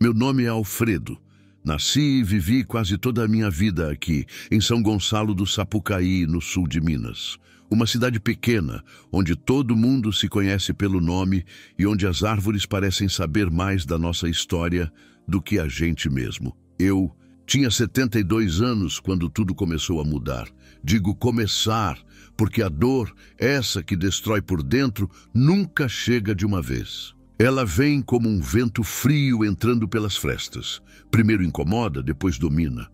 Meu nome é Alfredo. Nasci e vivi quase toda a minha vida aqui, em São Gonçalo do Sapucaí, no sul de Minas. Uma cidade pequena, onde todo mundo se conhece pelo nome e onde as árvores parecem saber mais da nossa história do que a gente mesmo. Eu tinha 72 anos quando tudo começou a mudar. Digo começar, porque a dor, essa que destrói por dentro, nunca chega de uma vez. Ela vem como um vento frio entrando pelas frestas. Primeiro incomoda, depois domina.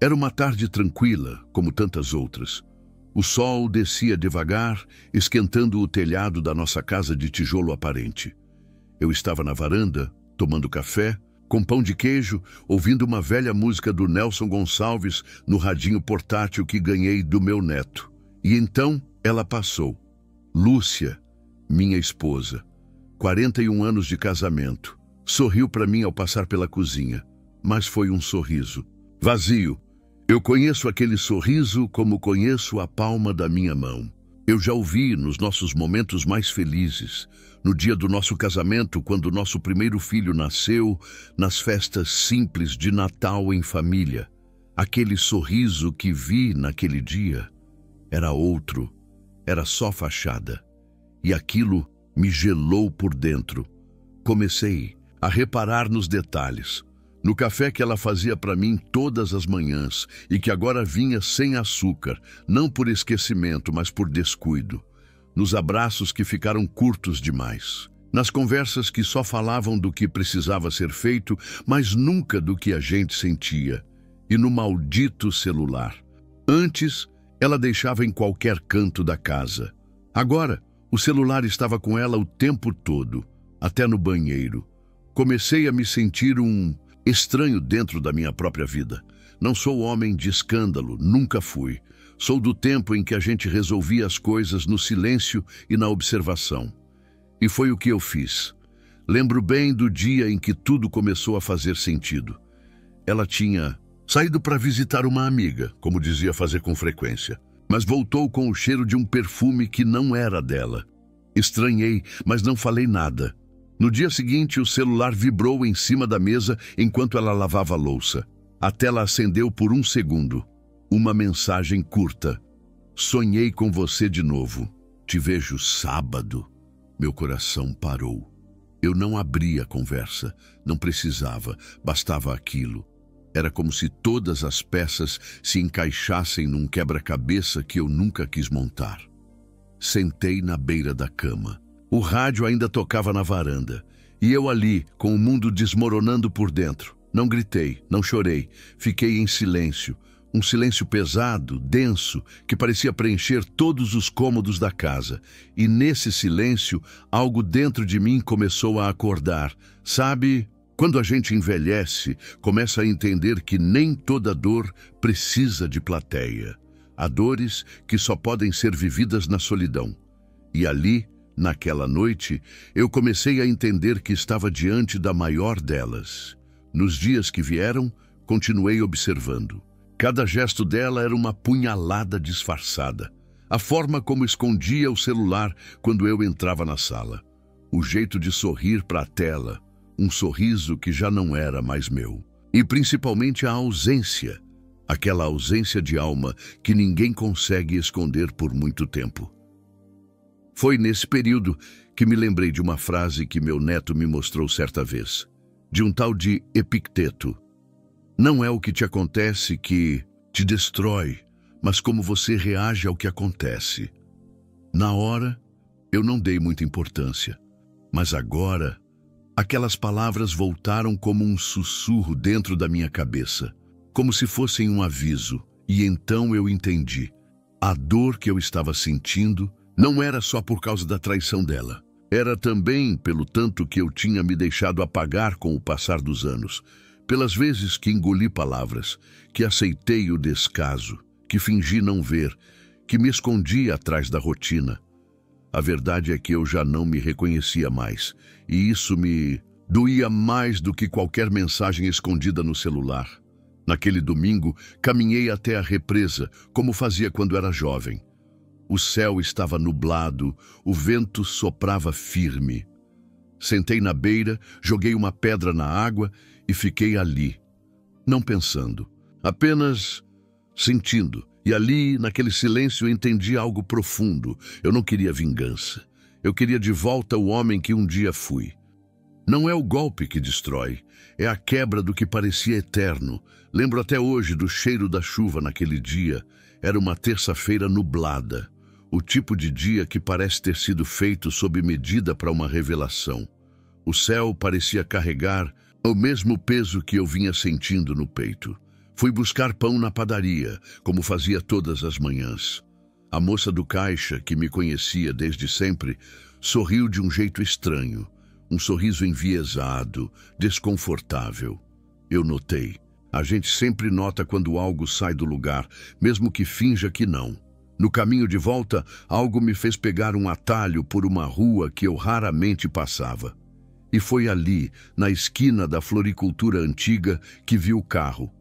Era uma tarde tranquila, como tantas outras. O sol descia devagar, esquentando o telhado da nossa casa de tijolo aparente. Eu estava na varanda, tomando café, com pão de queijo, ouvindo uma velha música do Nelson Gonçalves no radinho portátil que ganhei do meu neto. E então ela passou. Lúcia, minha esposa. 41 anos de casamento. Sorriu para mim ao passar pela cozinha, mas foi um sorriso vazio. Eu conheço aquele sorriso como conheço a palma da minha mão. Eu já o vi nos nossos momentos mais felizes, no dia do nosso casamento, quando nosso primeiro filho nasceu, nas festas simples de Natal em família. Aquele sorriso que vi naquele dia era outro, era só fachada. E aquilo me gelou por dentro. Comecei a reparar nos detalhes. No café que ela fazia para mim todas as manhãs e que agora vinha sem açúcar, não por esquecimento, mas por descuido. Nos abraços que ficaram curtos demais. Nas conversas que só falavam do que precisava ser feito, mas nunca do que a gente sentia. E no maldito celular. Antes, ela deixava em qualquer canto da casa. Agora, o celular estava com ela o tempo todo, até no banheiro. Comecei a me sentir um estranho dentro da minha própria vida. Não sou homem de escândalo, nunca fui. Sou do tempo em que a gente resolvia as coisas no silêncio e na observação. E foi o que eu fiz. Lembro bem do dia em que tudo começou a fazer sentido. Ela tinha saído para visitar uma amiga, como dizia fazer com frequência, mas voltou com o cheiro de um perfume que não era dela. Estranhei, mas não falei nada. No dia seguinte, o celular vibrou em cima da mesa enquanto ela lavava a louça. A tela acendeu por um segundo. Uma mensagem curta. Sonhei com você de novo. Te vejo sábado. Meu coração parou. Eu não abri a conversa. Não precisava. Bastava aquilo. Era como se todas as peças se encaixassem num quebra-cabeça que eu nunca quis montar. Sentei na beira da cama. O rádio ainda tocava na varanda. E eu ali, com o mundo desmoronando por dentro. Não gritei, não chorei. Fiquei em silêncio. Um silêncio pesado, denso, que parecia preencher todos os cômodos da casa. E nesse silêncio, algo dentro de mim começou a acordar. Sabe, quando a gente envelhece, começa a entender que nem toda dor precisa de plateia. Há dores que só podem ser vividas na solidão. E ali, naquela noite, eu comecei a entender que estava diante da maior delas. Nos dias que vieram, continuei observando. Cada gesto dela era uma punhalada disfarçada. A forma como escondia o celular quando eu entrava na sala. O jeito de sorrir para a tela. Um sorriso que já não era mais meu. E principalmente a ausência. Aquela ausência de alma que ninguém consegue esconder por muito tempo. Foi nesse período que me lembrei de uma frase que meu neto me mostrou certa vez. De um tal de Epicteto. Não é o que te acontece que te destrói, mas como você reage ao que acontece. Na hora, eu não dei muita importância. Mas agora, aquelas palavras voltaram como um sussurro dentro da minha cabeça. Como se fossem um aviso. E então eu entendi. A dor que eu estava sentindo não era só por causa da traição dela. Era também pelo tanto que eu tinha me deixado apagar com o passar dos anos. Pelas vezes que engoli palavras, que aceitei o descaso, que fingi não ver, que me escondi atrás da rotina. A verdade é que eu já não me reconhecia mais, e isso me doía mais do que qualquer mensagem escondida no celular. Naquele domingo, caminhei até a represa, como fazia quando era jovem. O céu estava nublado, o vento soprava firme. Sentei na beira, joguei uma pedra na água e fiquei ali, não pensando, apenas sentindo. E ali, naquele silêncio, eu entendi algo profundo. Eu não queria vingança. Eu queria de volta o homem que um dia fui. Não é o golpe que destrói, é a quebra do que parecia eterno. Lembro até hoje do cheiro da chuva naquele dia. Era uma terça-feira nublada. O tipo de dia que parece ter sido feito sob medida para uma revelação. O céu parecia carregar o mesmo peso que eu vinha sentindo no peito. Fui buscar pão na padaria, como fazia todas as manhãs. A moça do caixa, que me conhecia desde sempre, sorriu de um jeito estranho. Um sorriso enviesado, desconfortável. Eu notei. A gente sempre nota quando algo sai do lugar, mesmo que finja que não. No caminho de volta, algo me fez pegar um atalho por uma rua que eu raramente passava. E foi ali, na esquina da floricultura antiga, que vi o carro.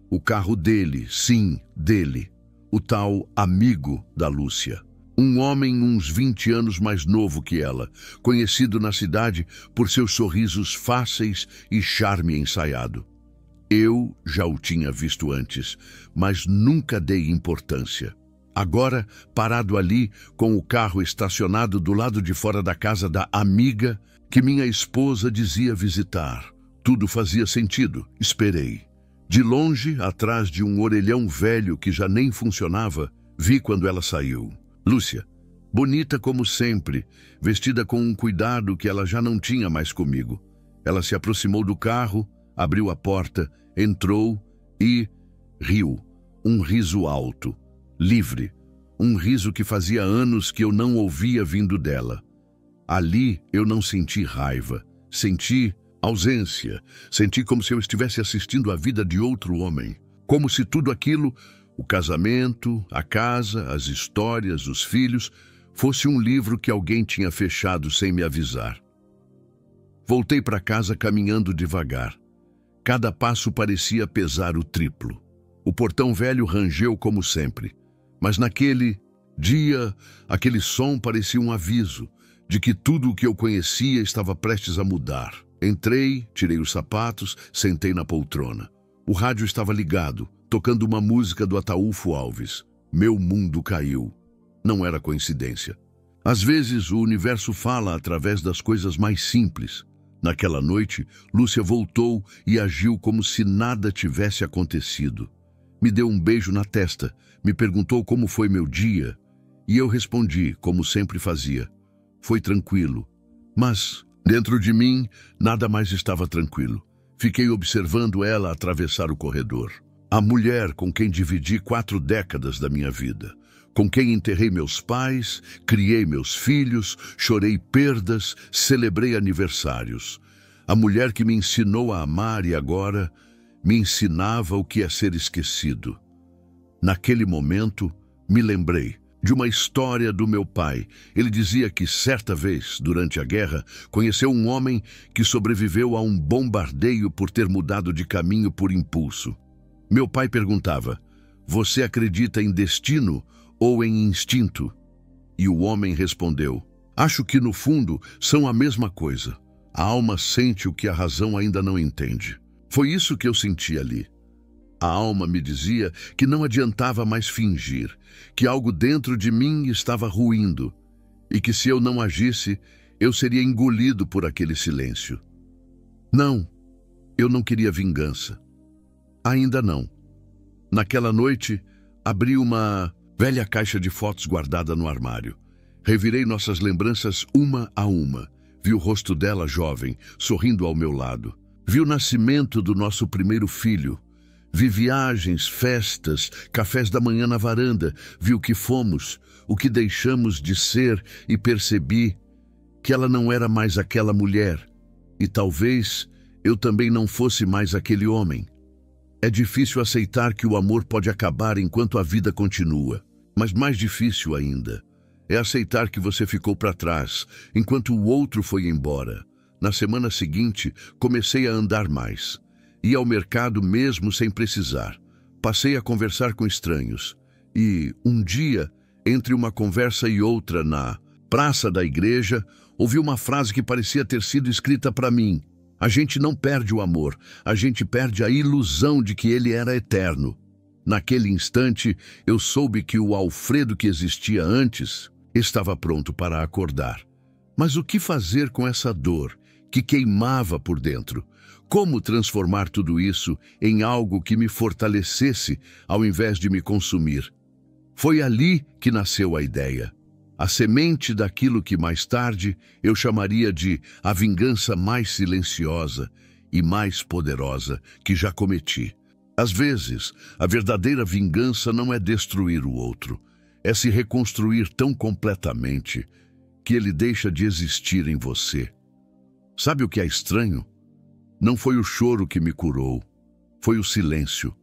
O carro dele, sim, dele. O tal amigo da Lúcia. Um homem uns 20 anos mais novo que ela, conhecido na cidade por seus sorrisos fáceis e charme ensaiado. Eu já o tinha visto antes, mas nunca dei importância. Agora, parado ali, com o carro estacionado do lado de fora da casa da amiga que minha esposa dizia visitar. Tudo fazia sentido. Esperei. De longe, atrás de um orelhão velho que já nem funcionava, vi quando ela saiu. Lúcia, bonita como sempre, vestida com um cuidado que ela já não tinha mais comigo. Ela se aproximou do carro, abriu a porta, entrou e riu. Um riso alto, livre. Um riso que fazia anos que eu não ouvia vindo dela. Ali eu não senti raiva, senti ausência. Senti como se eu estivesse assistindo a vida de outro homem. Como se tudo aquilo, o casamento, a casa, as histórias, os filhos, fosse um livro que alguém tinha fechado sem me avisar. Voltei para casa caminhando devagar. Cada passo parecia pesar o triplo. O portão velho rangeu como sempre. Mas naquele dia, aquele som parecia um aviso de que tudo o que eu conhecia estava prestes a mudar. Entrei, tirei os sapatos, sentei na poltrona. O rádio estava ligado, tocando uma música do Ataúfo Alves. Meu mundo caiu. Não era coincidência. Às vezes, o universo fala através das coisas mais simples. Naquela noite, Lúcia voltou e agiu como se nada tivesse acontecido. Me deu um beijo na testa, me perguntou como foi meu dia, e eu respondi, como sempre fazia. Foi tranquilo. Mas, dentro de mim, nada mais estava tranquilo. Fiquei observando ela atravessar o corredor. A mulher com quem dividi 4 décadas da minha vida. Com quem enterrei meus pais, criei meus filhos, chorei perdas, celebrei aniversários. A mulher que me ensinou a amar e agora me ensinava o que é ser esquecido. Naquele momento, me lembrei de uma história do meu pai. Ele dizia que certa vez, durante a guerra, conheceu um homem que sobreviveu a um bombardeio por ter mudado de caminho por impulso. Meu pai perguntava, você acredita em destino ou em instinto? E o homem respondeu, acho que no fundo são a mesma coisa. A alma sente o que a razão ainda não entende. Foi isso que eu senti ali. A alma me dizia que não adiantava mais fingir, que algo dentro de mim estava ruindo e que se eu não agisse, eu seria engolido por aquele silêncio. Não, eu não queria vingança. Ainda não. Naquela noite, abri uma velha caixa de fotos guardada no armário. Revirei nossas lembranças uma a uma. Vi o rosto dela jovem, sorrindo ao meu lado. Vi o nascimento do nosso primeiro filho. Vi viagens, festas, cafés da manhã na varanda. Vi o que fomos, o que deixamos de ser e percebi que ela não era mais aquela mulher. E talvez eu também não fosse mais aquele homem. É difícil aceitar que o amor pode acabar enquanto a vida continua. Mas mais difícil ainda é aceitar que você ficou para trás enquanto o outro foi embora. Na semana seguinte, comecei a andar mais. Ia ao mercado mesmo sem precisar. Passei a conversar com estranhos. E, um dia, entre uma conversa e outra na praça da igreja, ouvi uma frase que parecia ter sido escrita para mim. A gente não perde o amor, a gente perde a ilusão de que ele era eterno. Naquele instante, eu soube que o Alfredo que existia antes estava pronto para acordar. Mas o que fazer com essa dor que queimava por dentro? Como transformar tudo isso em algo que me fortalecesse ao invés de me consumir? Foi ali que nasceu a ideia. A semente daquilo que mais tarde eu chamaria de a vingança mais silenciosa e mais poderosa que já cometi. Às vezes, a verdadeira vingança não é destruir o outro, é se reconstruir tão completamente que ele deixa de existir em você. Sabe o que é estranho? Não foi o choro que me curou, foi o silêncio.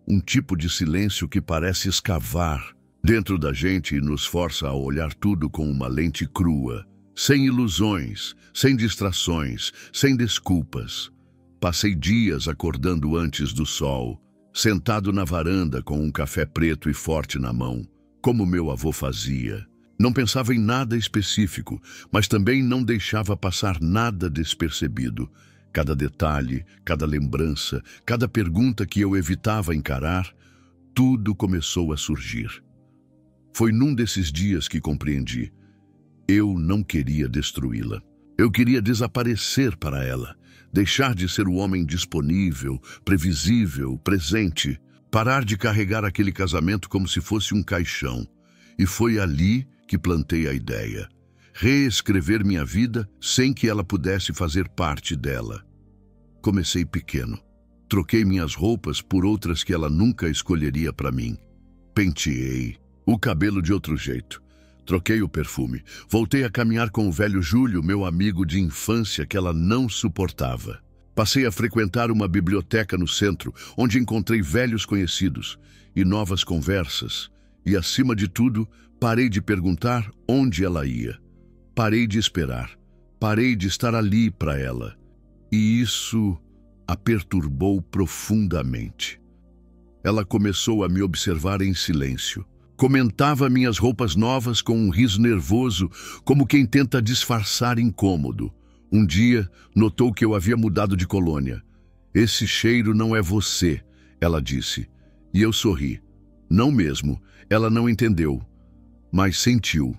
Um tipo de silêncio que parece escavar dentro da gente e nos força a olhar tudo com uma lente crua, sem ilusões, sem distrações, sem desculpas. Passei dias acordando antes do sol, sentado na varanda com um café preto e forte na mão, como meu avô fazia. Não pensava em nada específico, mas também não deixava passar nada despercebido. Cada detalhe, cada lembrança, cada pergunta que eu evitava encarar, tudo começou a surgir. Foi num desses dias que compreendi. Eu não queria destruí-la. Eu queria desaparecer para ela, deixar de ser o homem disponível, previsível, presente, parar de carregar aquele casamento como se fosse um caixão. E foi ali que plantei a ideia. Reescrever minha vida sem que ela pudesse fazer parte dela. Comecei pequeno. Troquei minhas roupas por outras que ela nunca escolheria para mim. Penteei o cabelo de outro jeito. Troquei o perfume. Voltei a caminhar com o velho Júlio, meu amigo de infância que ela não suportava. Passei a frequentar uma biblioteca no centro, onde encontrei velhos conhecidos e novas conversas. E, acima de tudo, parei de perguntar onde ela ia. Parei de esperar. Parei de estar ali para ela. E isso a perturbou profundamente. Ela começou a me observar em silêncio. Comentava minhas roupas novas com um riso nervoso, como quem tenta disfarçar incômodo. Um dia, notou que eu havia mudado de colônia. "Esse cheiro não é você", ela disse. E eu sorri. Não mesmo. Ela não entendeu, mas sentiu.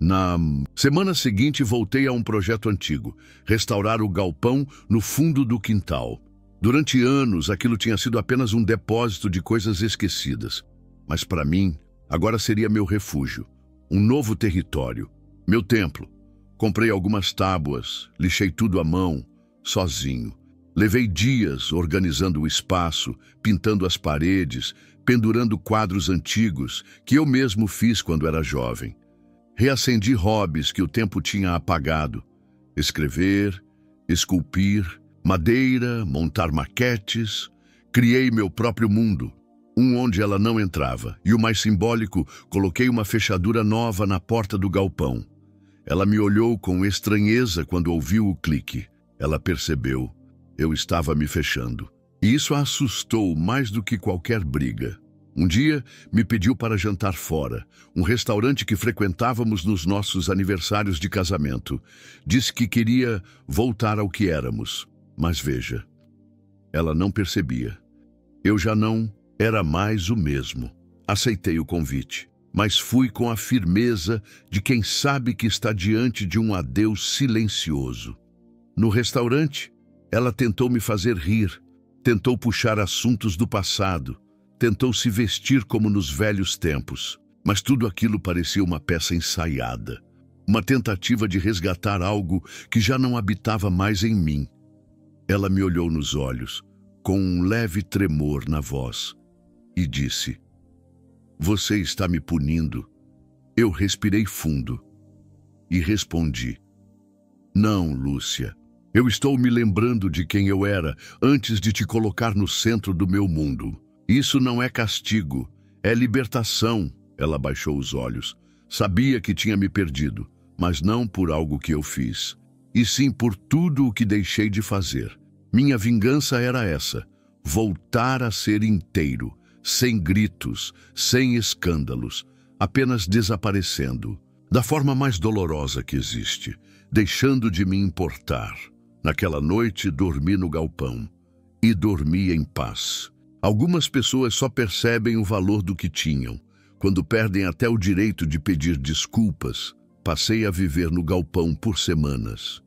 Na semana seguinte, voltei a um projeto antigo, restaurar o galpão no fundo do quintal. Durante anos, aquilo tinha sido apenas um depósito de coisas esquecidas. Mas para mim, agora seria meu refúgio, um novo território, meu templo. Comprei algumas tábuas, lixei tudo à mão, sozinho. Levei dias organizando o espaço, pintando as paredes, pendurando quadros antigos que eu mesmo fiz quando era jovem. Reacendi hobbies que o tempo tinha apagado. Escrever, esculpir, madeira, montar maquetes. Criei meu próprio mundo, um onde ela não entrava. E o mais simbólico, coloquei uma fechadura nova na porta do galpão. Ela me olhou com estranheza quando ouviu o clique. Ela percebeu. Eu estava me fechando. E isso a assustou mais do que qualquer briga. Um dia, me pediu para jantar fora, um restaurante que frequentávamos nos nossos aniversários de casamento. Disse que queria voltar ao que éramos. Mas veja, ela não percebia. Eu já não era mais o mesmo. Aceitei o convite, mas fui com a firmeza de quem sabe que está diante de um adeus silencioso. No restaurante, ela tentou me fazer rir, tentou puxar assuntos do passado, tentou se vestir como nos velhos tempos, mas tudo aquilo parecia uma peça ensaiada, uma tentativa de resgatar algo que já não habitava mais em mim. Ela me olhou nos olhos, com um leve tremor na voz, e disse: "Você está me punindo?" Eu respirei fundo e respondi: "Não, Lúcia. Eu estou me lembrando de quem eu era antes de te colocar no centro do meu mundo. Isso não é castigo, é libertação." Ela baixou os olhos. Sabia que tinha me perdido, mas não por algo que eu fiz, e sim por tudo o que deixei de fazer. Minha vingança era essa: voltar a ser inteiro, sem gritos, sem escândalos, apenas desaparecendo, da forma mais dolorosa que existe, deixando de me importar. Naquela noite, dormi no galpão. E dormi em paz. Algumas pessoas só percebem o valor do que tinham quando perdem até o direito de pedir desculpas. Passei a viver no galpão por semanas.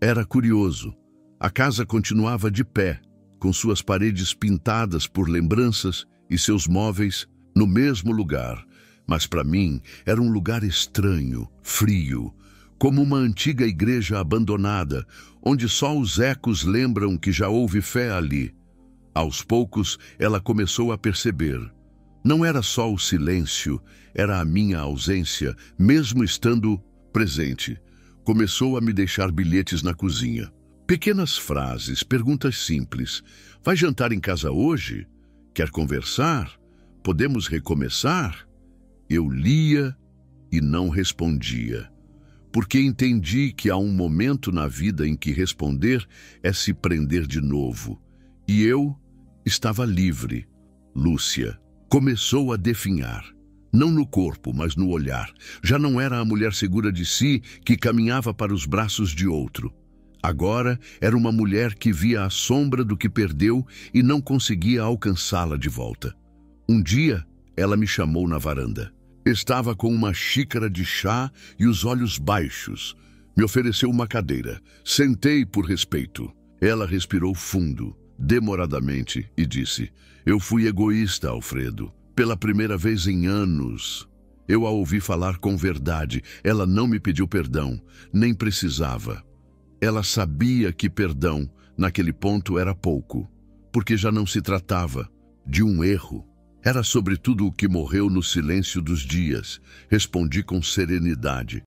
Era curioso. A casa continuava de pé, com suas paredes pintadas por lembranças e seus móveis no mesmo lugar. Mas para mim era um lugar estranho, frio, como uma antiga igreja abandonada, onde só os ecos lembram que já houve fé ali. Aos poucos, ela começou a perceber. Não era só o silêncio, era a minha ausência, mesmo estando presente. Começou a me deixar bilhetes na cozinha. Pequenas frases, perguntas simples. Vai jantar em casa hoje? Quer conversar? Podemos recomeçar? Eu lia e não respondia, porque entendi que há um momento na vida em que responder é se prender de novo. E eu estava livre. Lúcia começou a definhar. Não no corpo, mas no olhar. Já não era a mulher segura de si que caminhava para os braços de outro. Agora era uma mulher que via a sombra do que perdeu e não conseguia alcançá-la de volta. Um dia, ela me chamou na varanda. Estava com uma xícara de chá e os olhos baixos. Me ofereceu uma cadeira. Sentei por respeito. Ela respirou fundo, demoradamente, e disse: Eu fui egoísta, Alfredo. Pela primeira vez em anos. Eu a ouvi falar com verdade. Ela não me pediu perdão, nem precisava. Ela sabia que perdão, naquele ponto, era pouco, porque já não se tratava de um erro. Era sobretudo o que morreu no silêncio dos dias. Respondi com serenidade.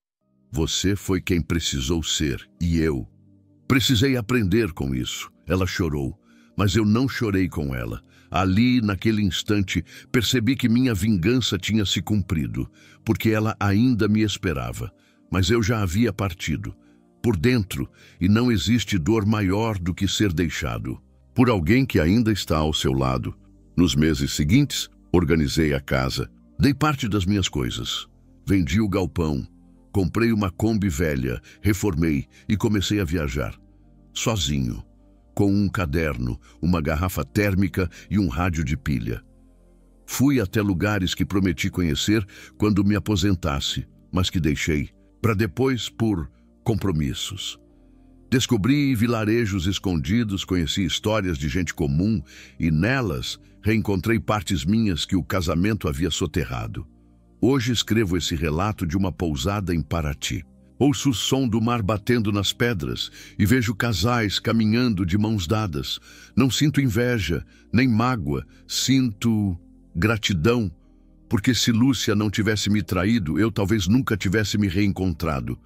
Você foi quem precisou ser, e eu. Precisei aprender com isso. Ela chorou, mas eu não chorei com ela. Ali, naquele instante, percebi que minha vingança tinha se cumprido, porque ela ainda me esperava. Mas eu já havia partido, por dentro, e não existe dor maior do que ser deixado por alguém que ainda está ao seu lado. Nos meses seguintes, organizei a casa, dei parte das minhas coisas, vendi o galpão, comprei uma Kombi velha, reformei e comecei a viajar, sozinho, com um caderno, uma garrafa térmica e um rádio de pilha. Fui até lugares que prometi conhecer quando me aposentasse, mas que deixei para depois por compromissos. Descobri vilarejos escondidos, conheci histórias de gente comum e nelas reencontrei partes minhas que o casamento havia soterrado. Hoje escrevo esse relato de uma pousada em Paraty. Ouço o som do mar batendo nas pedras e vejo casais caminhando de mãos dadas. Não sinto inveja, nem mágoa, sinto gratidão, porque se Lúcia não tivesse me traído, eu talvez nunca tivesse me reencontrado.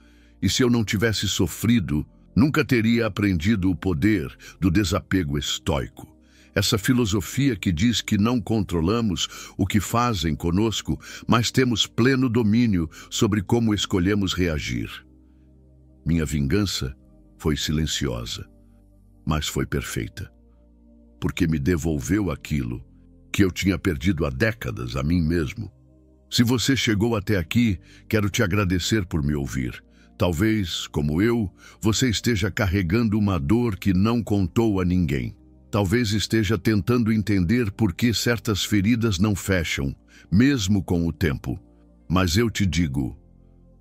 E se eu não tivesse sofrido, nunca teria aprendido o poder do desapego estoico. Essa filosofia que diz que não controlamos o que fazem conosco, mas temos pleno domínio sobre como escolhemos reagir. Minha vingança foi silenciosa, mas foi perfeita, porque me devolveu aquilo que eu tinha perdido há décadas a mim mesmo. Se você chegou até aqui, quero te agradecer por me ouvir. Talvez, como eu, você esteja carregando uma dor que não contou a ninguém. Talvez esteja tentando entender por que certas feridas não fecham, mesmo com o tempo. Mas eu te digo,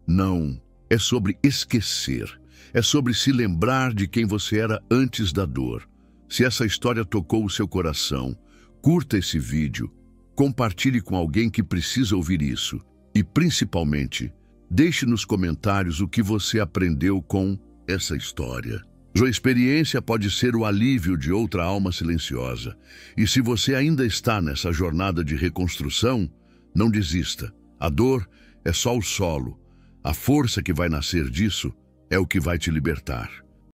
não, é sobre esquecer. É sobre se lembrar de quem você era antes da dor. Se essa história tocou o seu coração, curta esse vídeo, compartilhe com alguém que precisa ouvir isso. E, principalmente, deixe nos comentários o que você aprendeu com essa história. Sua experiência pode ser o alívio de outra alma silenciosa. E se você ainda está nessa jornada de reconstrução, não desista. A dor é só o solo. A força que vai nascer disso é o que vai te libertar.